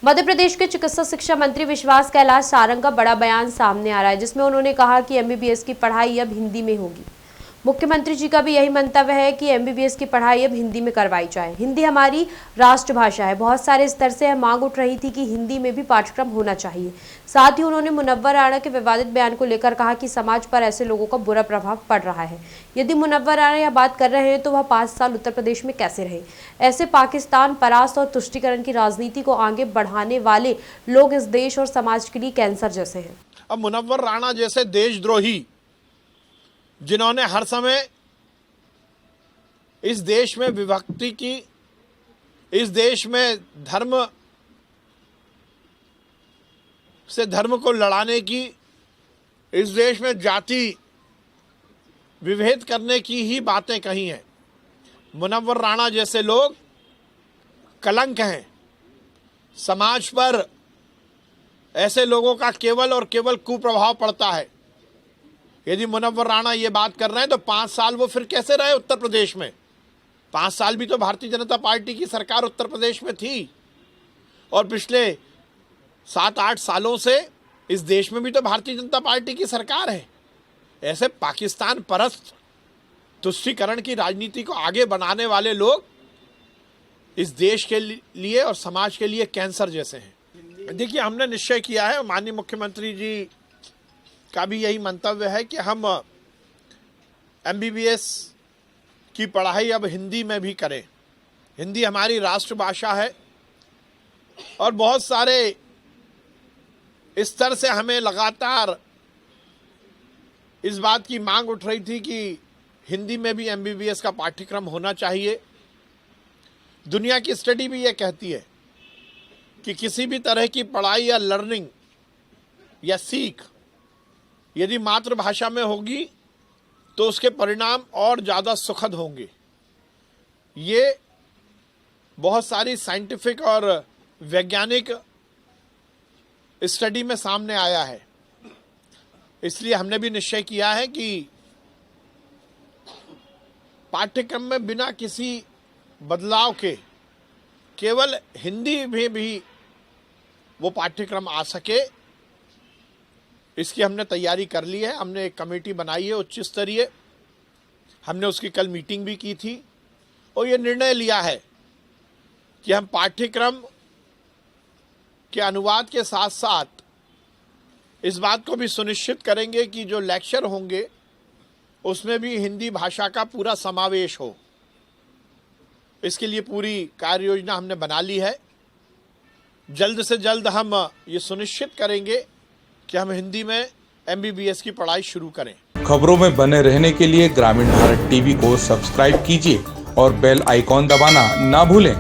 मध्य प्रदेश के चिकित्सा शिक्षा मंत्री विश्वास कैलाश सारंग का बड़ा बयान सामने आ रहा है, जिसमें उन्होंने कहा कि एमबीबीएस की पढ़ाई अब हिंदी में होगी। मुख्यमंत्री जी का भी यही मंतव्य है कि एमबीबीएस की पढ़ाई अब हिंदी में करवाई जाए। हिंदी हमारी राष्ट्रभाषा है। बहुत सारे स्तर से मांग उठ रही थी कि हिंदी में भी पाठ्यक्रम होना चाहिए। साथ ही उन्होंने मुनव्वर राणा के विवादित बयान को लेकर कहा कि समाज पर ऐसे लोगों का बुरा प्रभाव पड़ रहा है। यदि मुनव्वर राणा यह बात कर रहे हैं तो वह 5 साल उत्तर प्रदेश में कैसे रहे। ऐसे पाकिस्तान परास्त और तुष्टीकरण की राजनीति को आगे बढ़ाने वाले लोग इस देश और समाज के लिए कैंसर जैसे हैं। अब मुनव्वर राणा जैसे देशद्रोही, जिन्होंने हर समय इस देश में विभक्ति की, इस देश में धर्म से धर्म को लड़ाने की, इस देश में जाति विभेद करने की ही बातें कही हैं। मुनव्वर राणा जैसे लोग कलंक हैं। समाज पर ऐसे लोगों का केवल और केवल कुप्रभाव पड़ता है। यदि मुनव्वर राणा ये बात कर रहे हैं तो 5 साल वो फिर कैसे रहे उत्तर प्रदेश में? 5 साल भी तो भारतीय जनता पार्टी की सरकार उत्तर प्रदेश में थी, और पिछले 7-8 सालों से इस देश में भी तो भारतीय जनता पार्टी की सरकार है। ऐसे पाकिस्तान परस्त तुष्टीकरण की राजनीति को आगे बनाने वाले लोग इस देश के लिए और समाज के लिए कैंसर जैसे हैं। देखिए, हमने निश्चय किया है, माननीय मुख्यमंत्री जी का भी यही मंतव्य है कि हम एमबीबीएस की पढ़ाई अब हिंदी में भी करें। हिंदी हमारी राष्ट्रभाषा है, और बहुत सारे स्तर से हमें लगातार इस बात की मांग उठ रही थी कि हिंदी में भी एमबीबीएस का पाठ्यक्रम होना चाहिए। दुनिया की स्टडी भी ये कहती है कि किसी भी तरह की पढ़ाई या लर्निंग या सीख यदि मातृभाषा में होगी तो उसके परिणाम और ज़्यादा सुखद होंगे। ये बहुत सारी साइंटिफिक और वैज्ञानिक स्टडी में सामने आया है। इसलिए हमने भी निश्चय किया है कि पाठ्यक्रम में बिना किसी बदलाव के केवल हिंदी में भी वो पाठ्यक्रम आ सके, इसकी हमने तैयारी कर ली है। हमने एक कमेटी बनाई है उच्च स्तरीय, हमने उसकी कल मीटिंग भी की थी, और ये निर्णय लिया है कि हम पाठ्यक्रम के अनुवाद के साथ साथ इस बात को भी सुनिश्चित करेंगे कि जो लेक्चर होंगे उसमें भी हिंदी भाषा का पूरा समावेश हो। इसके लिए पूरी कार्य योजना हमने बना ली है। जल्द से जल्द हम ये सुनिश्चित करेंगे कि हम हिंदी में एमबीबीएस की पढ़ाई शुरू करें। खबरों में बने रहने के लिए ग्रामीण भारत टीवी को सब्सक्राइब कीजिए और बेल आइकॉन दबाना ना भूलें।